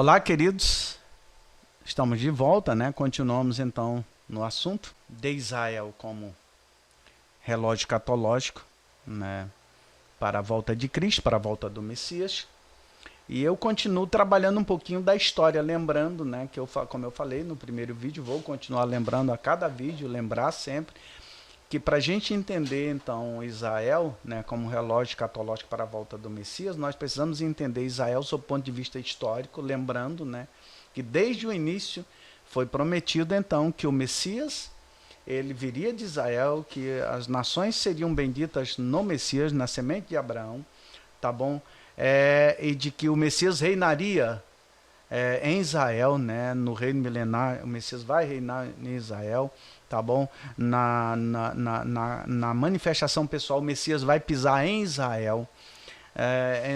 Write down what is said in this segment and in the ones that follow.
Olá, queridos. Estamos de volta, né? Continuamos então no assunto de Israel como relógio escatológico, né? Para a volta de Cristo, para a volta do Messias. E eu continuo trabalhando um pouquinho da história, lembrando, né? Que como eu falei no primeiro vídeo, vou continuar lembrando a cada vídeo, lembrar sempre que para a gente entender então Israel, né, como relógio escatológico para a volta do Messias, nós precisamos entender Israel sob o ponto de vista histórico, lembrando, né, que desde o início foi prometido então que o Messias, ele viria de Israel, que as nações seriam benditas no Messias, na semente de Abraão, tá bom? E de que o Messias reinaria em Israel, né, no reino milenar, o Messias vai reinar em Israel, tá bom? Na manifestação pessoal, o Messias vai pisar em Israel.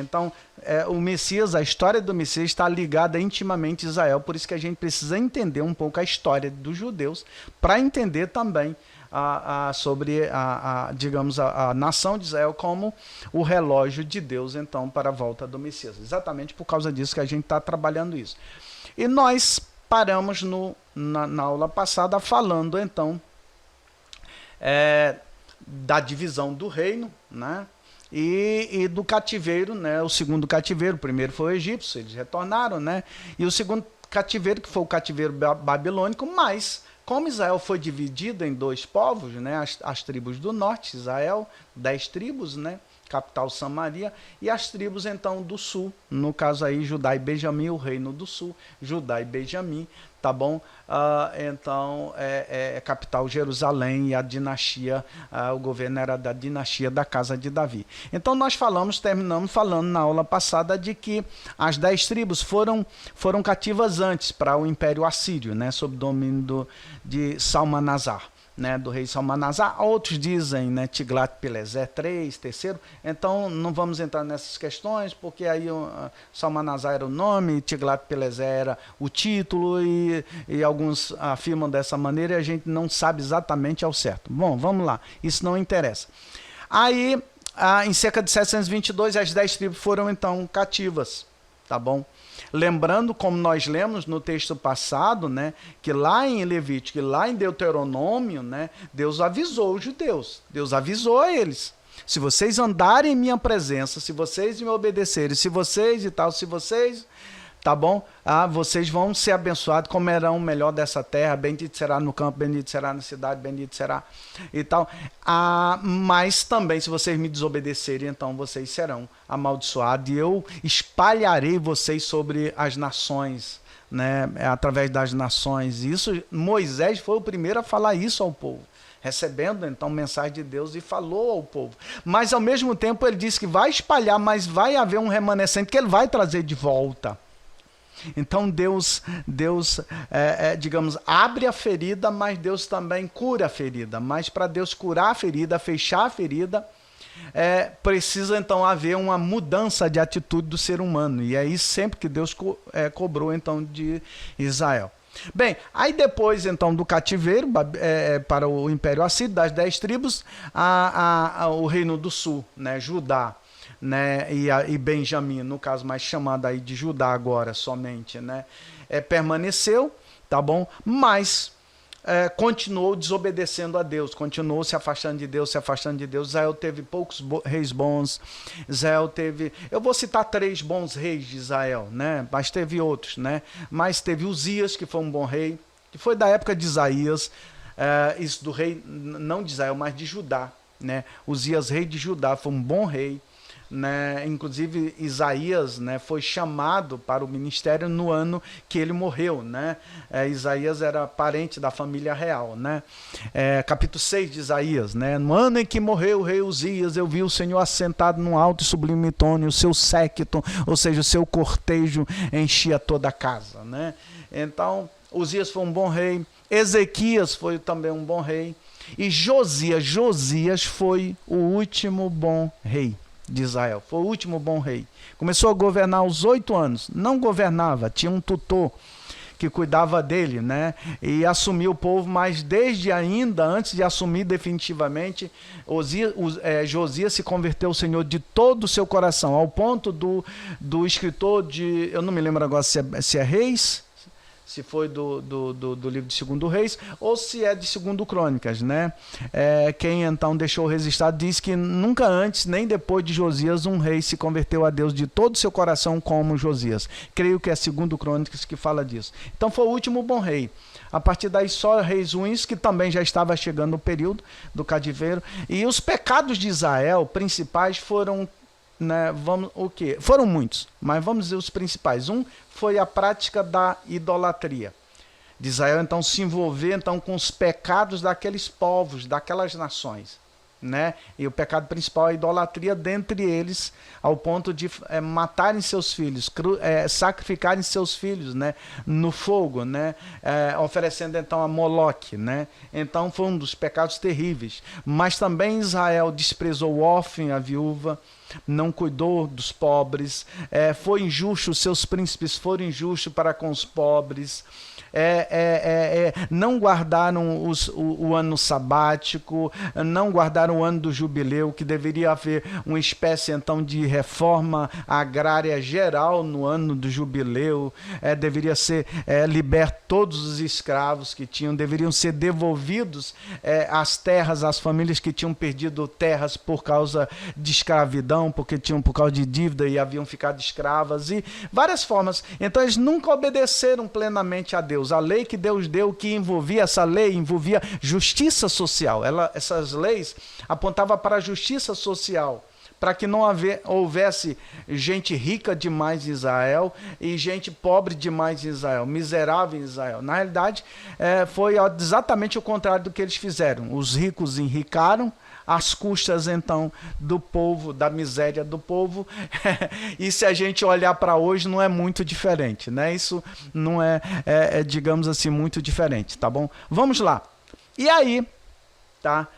Então, o Messias, a história do Messias está ligada intimamente a Israel, por isso que a gente precisa entender um pouco a história dos judeus, para entender também sobre, digamos, a nação de Israel como o relógio de Deus, então, para a volta do Messias. Exatamente por causa disso que a gente está trabalhando isso. E nós paramos na aula passada falando, então, da divisão do reino, né? E do cativeiro, né? O segundo cativeiro, o primeiro foi o egípcio, eles retornaram, né? E o segundo cativeiro, que foi o cativeiro babilônico, mas como Israel foi dividido em dois povos, né? As tribos do norte, Israel, 10 tribos, né? Capital Samaria, e as tribos então do sul, no caso aí Judá e Benjamim, o reino do sul, Judá e Benjamim, tá bom? Então capital Jerusalém, e a dinastia, o governo era da dinastia da casa de Davi. Então nós terminamos falando na aula passada de que as 10 tribos foram cativas antes para o Império Assírio, né, sob domínio de Salmanasar, né, do rei Salmanasar. Outros dizem, né, Tiglat-Pileser III, terceiro. Então não vamos entrar nessas questões, porque aí Salmanasar era o nome, Tiglat-Pileser era o título, e alguns afirmam dessa maneira e a gente não sabe exatamente ao certo. Bom, vamos lá, isso não interessa. Aí, em cerca de 722, as 10 tribos foram então cativas, tá bom? Lembrando, como nós lemos no texto passado, né, que lá em Levítico e lá em Deuteronômio, né, Deus avisou os judeus, Deus avisou a eles: se vocês andarem em minha presença, se vocês me obedecerem, se vocês, tá bom? Vocês vão ser abençoados, comerão o melhor dessa terra, bendito será no campo, bendito será na cidade, bendito será e tal. Mas também, se vocês me desobedecerem, então vocês serão amaldiçoados, e eu espalharei vocês sobre as nações, né? Através das nações. Isso, Moisés foi o primeiro a falar isso ao povo, recebendo então mensagem de Deus, e falou ao povo. Mas ao mesmo tempo ele disse que vai espalhar, mas vai haver um remanescente que ele vai trazer de volta. Então Deus digamos, abre a ferida, mas Deus também cura a ferida. Mas para Deus curar a ferida, fechar a ferida, precisa então haver uma mudança de atitude do ser humano. E é isso sempre que Deus cobrou então de Israel. Bem, aí depois então do cativeiro para o Império Assírio, das 10 tribos, o reino do sul, né, Judá, né, e Benjamim, no caso mais chamado aí de Judá agora somente, né, permaneceu, tá bom? Mas continuou desobedecendo a Deus, continuou se afastando de Deus, Israel teve poucos reis bons, Israel teve, eu vou citar 3 bons reis de Israel, né, mas teve outros, né, mas teve Uzias, que foi um bom rei, que foi da época de Isaías, isso do rei, não de Israel, mas de Judá, né, Uzias, rei de Judá, foi um bom rei, né? Inclusive Isaías, né, foi chamado para o ministério no ano que ele morreu, né? Isaías era parente da família real, né? Capítulo 6 de Isaías, né? No ano em que morreu o rei Uzias, eu vi o Senhor assentado num alto e sublime trono, o seu séquito, ou seja, o seu cortejo enchia toda a casa, né? Então Uzias foi um bom rei, Ezequias foi também um bom rei, e Josias foi o último bom rei de Israel, foi o último bom rei. Começou a governar aos 8 anos, não governava, tinha um tutor que cuidava dele, né? E assumiu o povo, mas desde ainda, antes de assumir definitivamente, Josias se converteu ao Senhor de todo o seu coração, ao ponto do escritor de, eu não me lembro agora se é Reis, se foi do livro de 2 Reis, ou se é de 2 Crônicas, né? Quem então deixou registrado diz que nunca antes, nem depois de Josias, um rei se converteu a Deus de todo o seu coração como Josias. Creio que é 2 Crônicas que fala disso. Então foi o último bom rei. A partir daí só reis ruins, que também já estava chegando o período do cativeiro. E os pecados de Israel principais foram... Né, foram muitos, mas vamos dizer os principais. Um foi a prática da idolatria de Israel, então se envolver então com os pecados daqueles povos, daquelas nações, né? E o pecado principal é a idolatria, dentre eles ao ponto de matarem seus filhos, sacrificarem seus filhos, né, no fogo, né, oferecendo então a Moloque, né? Então foi um dos pecados terríveis. Mas também Israel desprezou o órfão, a viúva, não cuidou dos pobres, foi injusto, os seus príncipes foram injustos para com os pobres, não guardaram o ano sabático, não guardaram o ano do jubileu, que deveria haver uma espécie então de reforma agrária geral no ano do jubileu, deveria ser liberto todos os escravos que tinham, deveriam ser devolvidos as terras, às famílias que tinham perdido terras por causa de escravidão, porque por causa de dívida e haviam ficado escravas, e várias formas. Então eles nunca obedeceram plenamente a Deus. A lei que Deus deu, que envolvia, essa lei envolvia justiça social. Essas leis apontavam para a justiça social, para que não houvesse gente rica demais em Israel e gente pobre demais em Israel, miserável em Israel. Na realidade, foi exatamente o contrário do que eles fizeram. Os ricos enricaram às custas então do povo, da miséria do povo. E se a gente olhar para hoje, não é muito diferente, né? Isso não digamos assim, muito diferente, tá bom? Vamos lá. E aí, tá?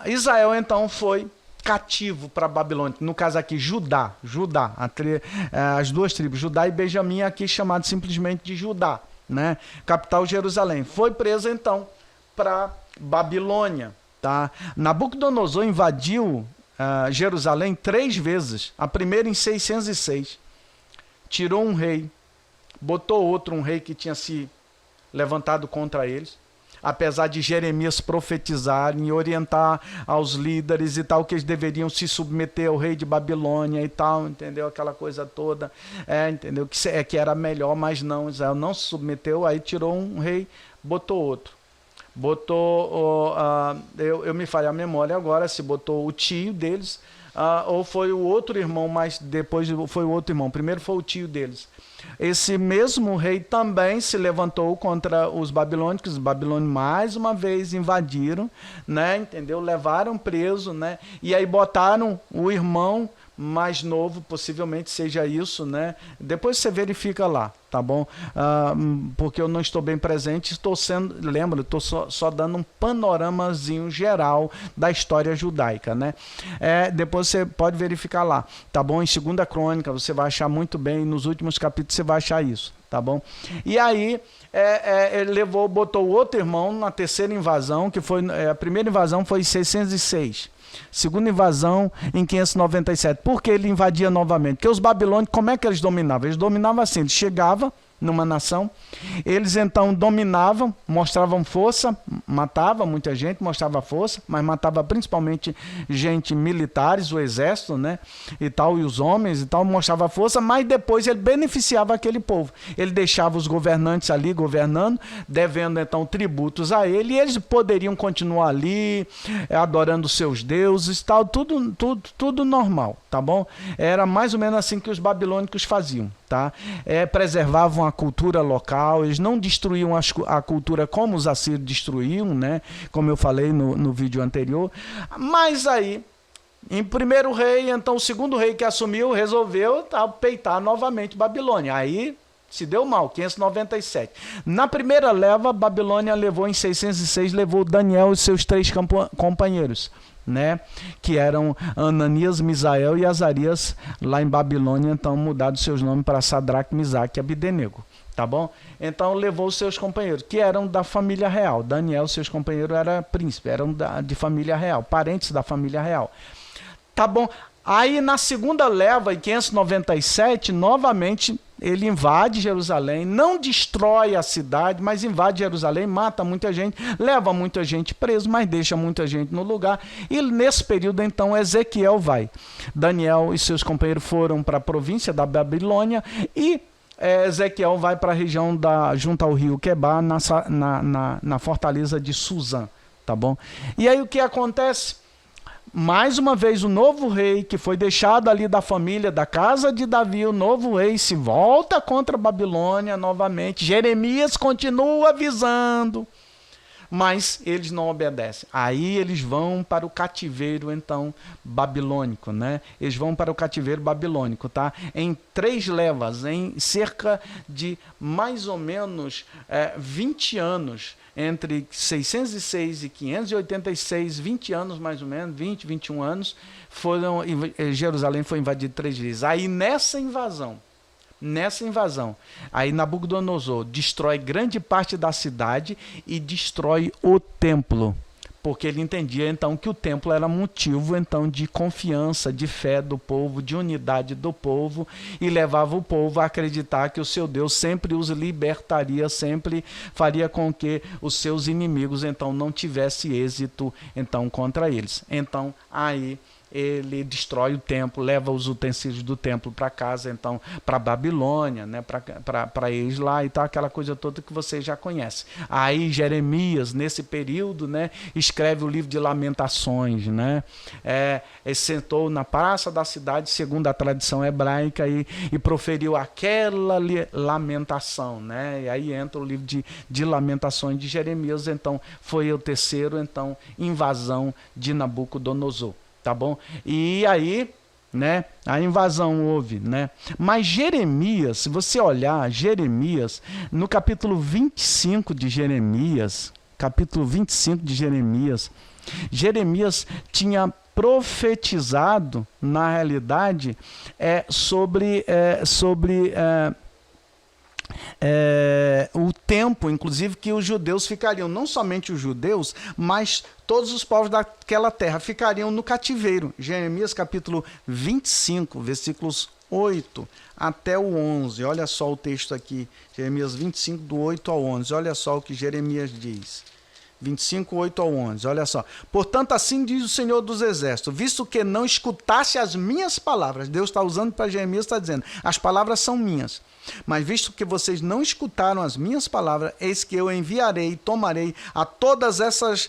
Israel então foi cativo para a Babilônia, no caso aqui Judá, as duas tribos, Judá e Benjamim, aqui chamado simplesmente de Judá, né? Capital Jerusalém. Foi preso então para Babilônia, tá? Nabucodonosor invadiu Jerusalém 3 vezes, a primeira em 606, tirou um rei, botou outro, um rei que tinha se levantado contra eles, apesar de Jeremias profetizar e orientar aos líderes e tal, que eles deveriam se submeter ao rei de Babilônia e tal, entendeu? Aquela coisa toda, entendeu? Que era melhor, mas não, Israel não se submeteu, aí tirou um rei, botou outro. Eu me falhei a memória agora, se botou o tio deles, ou foi o outro irmão, mas depois foi o outro irmão. Primeiro foi o tio deles. Esse mesmo rei também se levantou contra os babilônicos. Os babilônicos mais uma vez invadiram, né? Entendeu? Levaram preso, né? E aí botaram o irmão mais novo, possivelmente seja isso, né? Depois você verifica lá, tá bom? Porque eu não estou bem presente, estou só dando um panoramazinho geral da história judaica, né? Depois você pode verificar lá, tá bom? Em 2 Crônica você vai achar muito bem, nos últimos capítulos você vai achar isso, tá bom? E aí ele botou o outro irmão na terceira invasão, que foi a primeira invasão foi em 606. Segunda invasão em 597. Por que ele invadia novamente? Porque os babilônicos, como é que eles dominavam? Eles dominavam assim, eles chegavam numa nação, eles então dominavam, mostravam força, matavam muita gente, mostrava força, mas matava principalmente gente militares, o exército, né, e tal, e os homens e tal, mostrava força, mas depois ele beneficiava aquele povo. Ele deixava os governantes ali governando, devendo então tributos a ele, e eles poderiam continuar ali, adorando seus deuses, tal, tudo normal, tá bom? Era mais ou menos assim que os babilônicos faziam, tá? Preservavam a cultura local, eles não destruíam a cultura como os assírios destruíam, né? Como eu falei no vídeo anterior. Mas aí, em primeiro rei, então o segundo rei que assumiu resolveu peitar novamente Babilônia. Aí Se deu mal, 597. Na primeira leva, a Babilônia levou em 606, levou Daniel e seus 3 companheiros, né? Que eram Ananias, Misael e Azarias, lá em Babilônia, então mudaram seus nomes para Sadraque, Misaque e Abdenego. Tá bom? Então levou os seus companheiros, que eram da família real. Daniel, seus companheiros, eram príncipes, eram de família real, parentes da família real. Tá bom? Aí na segunda leva, em 597, novamente ele invade Jerusalém, não destrói a cidade, mas invade Jerusalém, mata muita gente, leva muita gente preso, mas deixa muita gente no lugar. E nesse período, então, Ezequiel vai. Daniel e seus companheiros foram para a província da Babilônia e Ezequiel vai para a região junto ao rio Quebar, na fortaleza de Suzã. Tá bom? E aí o que acontece? Mais uma vez o novo rei, que foi deixado ali da família, da casa de Davi, o novo rei se volta contra a Babilônia novamente. Jeremias continua avisando, mas eles não obedecem. Aí eles vão para o cativeiro, então, babilônico, né? Eles vão para o cativeiro babilônico, tá? Em 3 levas, em cerca de mais ou menos 20 anos, entre 606 e 586, 20 anos mais ou menos, 20, 21 anos, Jerusalém foi invadida 3 vezes. Aí nessa invasão, aí Nabucodonosor destrói grande parte da cidade e destrói o templo, porque ele entendia então que o templo era motivo então de confiança, de fé do povo, de unidade do povo, e levava o povo a acreditar que o seu Deus sempre os libertaria, sempre faria com que os seus inimigos então não tivesse êxito então contra eles. Então aí ele destrói o templo, leva os utensílios do templo para casa, então, para Babilônia, né, para eles lá, e tal, aquela coisa toda que você já conhece. Aí Jeremias, nesse período, né, escreve o livro de Lamentações, né, ele sentou na praça da cidade, segundo a tradição hebraica, e proferiu aquela lamentação, né, e aí entra o livro de Lamentações de Jeremias. Então, foi o terceiro, então, invasão de Nabucodonosor. Tá bom? E aí, né, a invasão houve, né? Mas Jeremias, se você olhar Jeremias, no capítulo 25 de Jeremias, Jeremias tinha profetizado, na realidade, sobre o tempo, inclusive, que os judeus ficariam, não somente os judeus, mas todos os povos daquela terra ficariam no cativeiro. Jeremias capítulo 25, versículos 8 até o 11. Olha só o texto aqui, Jeremias 25, do 8 ao 11. Olha só o que Jeremias diz. 25, 8 ao 11, olha só. Portanto, assim diz o Senhor dos Exércitos, visto que não escutasse as minhas palavras, Deus está usando para Jeremias, está dizendo, as palavras são minhas, mas visto que vocês não escutaram as minhas palavras, eis que eu enviarei e tomarei a todas essas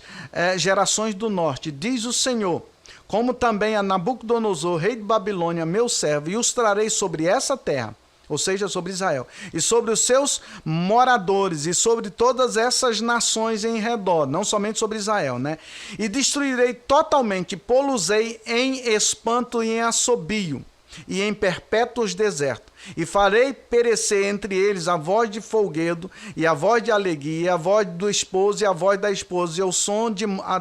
gerações do norte, diz o Senhor, como também a Nabucodonosor, rei de Babilônia, meu servo, e os trarei sobre essa terra, ou seja, sobre Israel, e sobre os seus moradores, e sobre todas essas nações em redor, não somente sobre Israel, né? E destruirei totalmente, pô-los-ei em espanto e em assobio, e em perpétuos desertos, e farei perecer entre eles a voz de folguedo, e a voz de alegria, e a voz do esposo, e a voz da esposa, e o som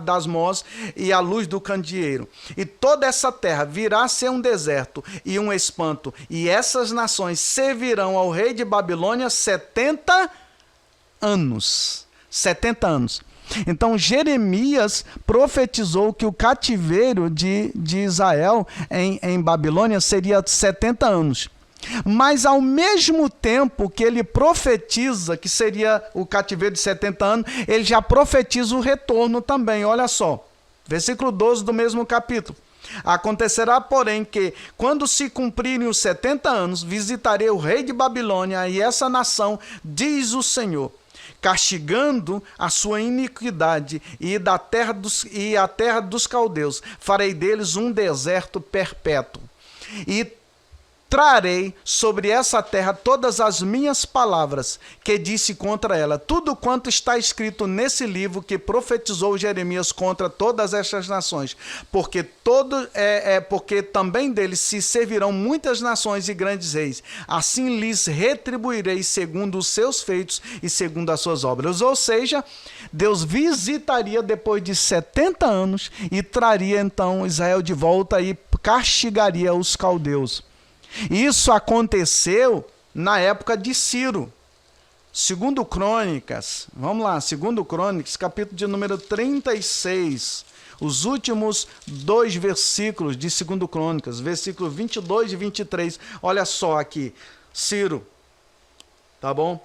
das mós, e a luz do candeeiro. E toda essa terra virá a ser um deserto e um espanto, e essas nações servirão ao rei de Babilônia 70 anos. 70 anos. Então Jeremias profetizou que o cativeiro de Israel em Babilônia seria 70 anos. Mas ao mesmo tempo que ele profetiza que seria o cativeiro de 70 anos, ele já profetiza o retorno também. Olha só, versículo 12 do mesmo capítulo. Acontecerá, porém, que, quando se cumprirem os 70 anos, visitarei o rei de Babilônia e essa nação, diz o Senhor, castigando a sua iniquidade e a terra dos caldeus, farei deles um deserto perpétuo. E trarei sobre essa terra todas as minhas palavras que disse contra ela, tudo quanto está escrito nesse livro que profetizou Jeremias contra todas estas nações, porque porque também deles se servirão muitas nações e grandes reis. Assim lhes retribuirei segundo os seus feitos e segundo as suas obras. Ou seja, Deus visitaria depois de 70 anos e traria então Israel de volta e castigaria os caldeus. Isso aconteceu na época de Ciro. Segundo Crônicas, vamos lá, segundo Crônicas, capítulo de número 36, os últimos 2 versículos de segundo Crônicas, versículos 22 e 23, olha só aqui, Ciro, tá bom?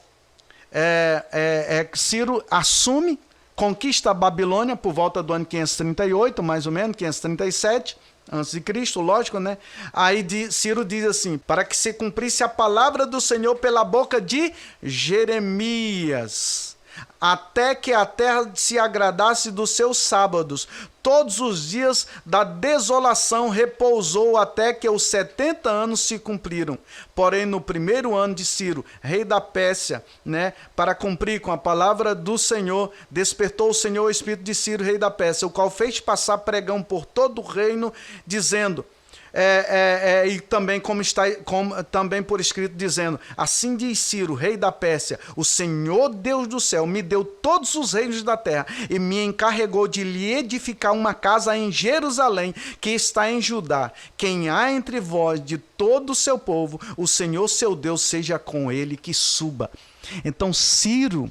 Ciro assume, conquista a Babilônia por volta do ano 538, mais ou menos, 537, antes de Cristo, lógico, né? Aí Ciro diz assim, para que se cumprisse a palavra do Senhor pela boca de Jeremias, até que a terra se agradasse dos seus sábados. Todos os dias da desolação repousou até que os 70 anos se cumpriram. Porém, no primeiro ano de Ciro, rei da Pérsia, né, para cumprir com a palavra do Senhor, despertou o Senhor o espírito de Ciro, rei da Pérsia, o qual fez passar pregão por todo o reino, dizendo... e também também por escrito dizendo, assim diz Ciro, rei da Pérsia, o Senhor Deus do céu me deu todos os reinos da terra e me encarregou de lhe edificar uma casa em Jerusalém, que está em Judá. Quem há entre vós de todo o seu povo, o Senhor seu Deus seja com ele, que suba. Então Ciro,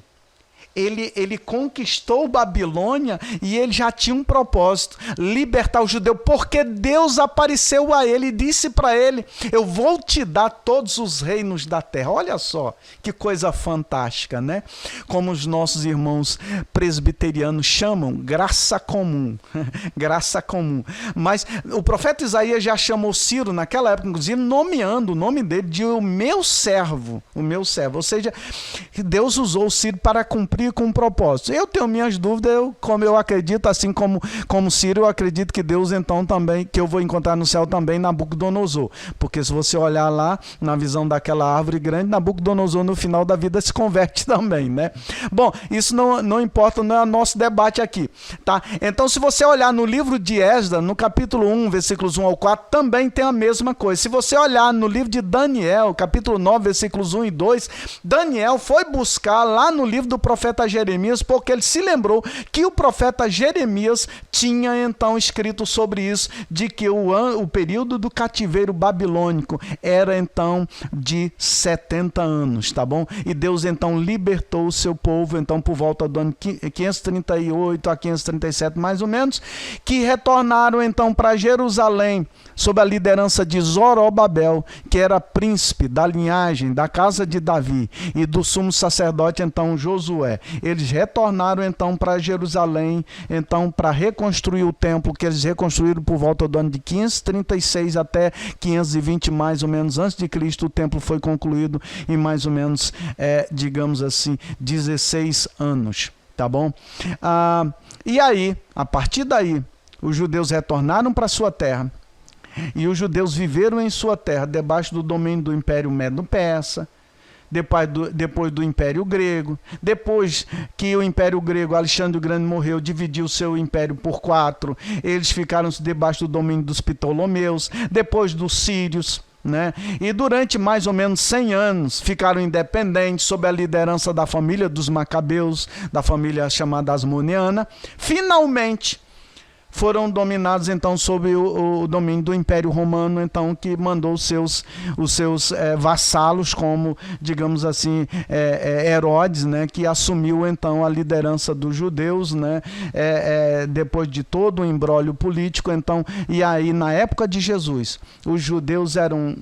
ele conquistou Babilônia e ele já tinha um propósito, libertar o judeu, porque Deus apareceu a ele e disse para ele, eu vou te dar todos os reinos da terra. Olha só, que coisa fantástica, né? Como os nossos irmãos presbiterianos chamam, graça comum, graça comum. Mas o profeta Isaías já chamou Ciro naquela época, inclusive nomeando o nome dele de o meu servo, ou seja, Deus usou Ciro para cumprir com um propósito. Eu tenho minhas dúvidas, como eu acredito, assim como Ciro, eu acredito que Deus então também, que eu vou encontrar no céu também Nabucodonosor, porque se você olhar lá na visão daquela árvore grande, Nabucodonosor no final da vida se converte também, né? Bom, isso não importa, não é nosso debate aqui, tá? Então se você olhar no livro de Esdras, no capítulo 1, versículos 1 ao 4, também tem a mesma coisa. Se você olhar no livro de Daniel, capítulo 9, versículos 1 e 2, Daniel foi buscar lá no livro do profeta Jeremias, porque ele se lembrou que o profeta Jeremias tinha então escrito sobre isso, de que o período do cativeiro babilônico era então de 70 anos, tá bom? E Deus então libertou o seu povo, então por volta do ano 538 a 537 mais ou menos, que retornaram então para Jerusalém, sob a liderança de Zorobabel, que era príncipe da linhagem da casa de Davi, e do sumo sacerdote então Josué. Eles retornaram então para Jerusalém, então para reconstruir o templo, que eles reconstruíram por volta do ano de 536 até 520 mais ou menos antes de Cristo. O templo foi concluído em mais ou menos, digamos assim, 16 anos, tá bom? E aí, a partir daí, os judeus retornaram para sua terra, e os judeus viveram em sua terra debaixo do domínio do Império Medo-Persa, depois do Império Grego. Depois que o Império Grego, Alexandre o Grande morreu, dividiu seu império por 4, eles ficaram debaixo do domínio dos Ptolomeus, depois dos Sírios, né? E durante mais ou menos 100 anos ficaram independentes sob a liderança da família dos Macabeus, da família chamada Asmoneana. Finalmente foram dominados então sob o domínio do Império Romano, então, que mandou os seus vassalos, como, digamos assim, Herodes, né, que assumiu então a liderança dos judeus, né, depois de todo o imbróglio político. Então, e aí na época de Jesus, os judeus eram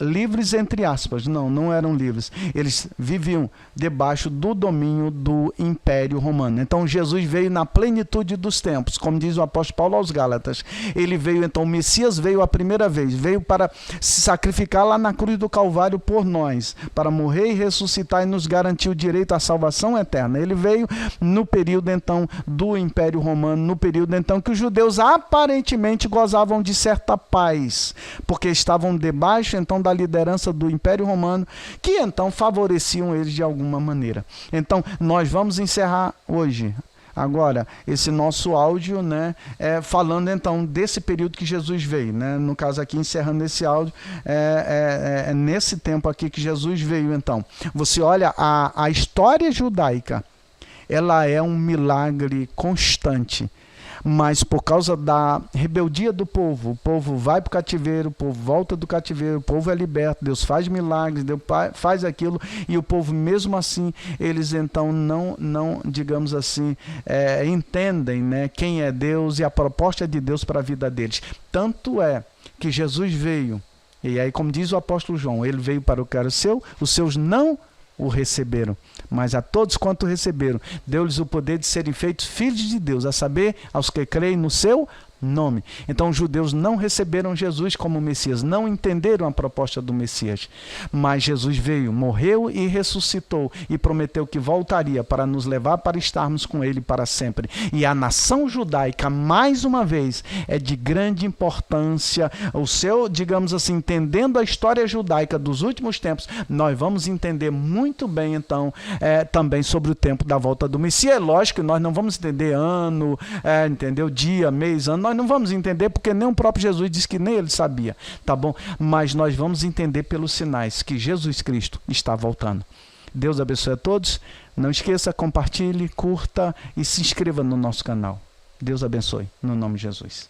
livres, entre aspas. Não eram livres. Eles viviam debaixo do domínio do Império Romano. Então Jesus veio na plenitude dos tempos, como diz o apóstolo Paulo aos Gálatas. Ele veio, então, o Messias veio a primeira vez, veio para se sacrificar lá na cruz do Calvário por nós, para morrer e ressuscitar e nos garantir o direito à salvação eterna. Ele veio no período, então, do Império Romano, no período, então, que os judeus aparentemente gozavam de certa paz, porque estavam debaixo, então, da a liderança do Império Romano, que então favoreciam eles de alguma maneira. Então, nós vamos encerrar hoje, agora, esse nosso áudio, né, falando então desse período que Jesus veio, né, no caso aqui, encerrando esse áudio, nesse tempo aqui que Jesus veio. Então, você olha, a história judaica, ela é um milagre constante, mas por causa da rebeldia do povo, o povo vai para o cativeiro, o povo volta do cativeiro, o povo é liberto, Deus faz milagres, Deus faz aquilo, e o povo mesmo assim, eles então não digamos assim, entendem, né, quem é Deus e a proposta de Deus para a vida deles. Tanto é que Jesus veio, e aí como diz o apóstolo João, ele veio para o que era seu, os seus não o receberam, mas a todos quanto receberam, deu-lhes o poder de serem feitos filhos de Deus, a saber, aos que creem no seu nome. Então os judeus não receberam Jesus como Messias, não entenderam a proposta do Messias, mas Jesus veio, morreu e ressuscitou e prometeu que voltaria para nos levar para estarmos com ele para sempre. E a nação judaica, mais uma vez, é de grande importância. O seu, digamos assim, entendendo a história judaica dos últimos tempos, nós vamos entender muito bem então também sobre o tempo da volta do Messias. É lógico que nós não vamos entender ano, entendeu? Dia, mês, ano, nós não vamos entender porque nem o próprio Jesus disse que nem ele sabia, tá bom? Mas nós vamos entender pelos sinais que Jesus Cristo está voltando. Deus abençoe a todos. Não esqueça, compartilhe, curta e se inscreva no nosso canal. Deus abençoe, no nome de Jesus.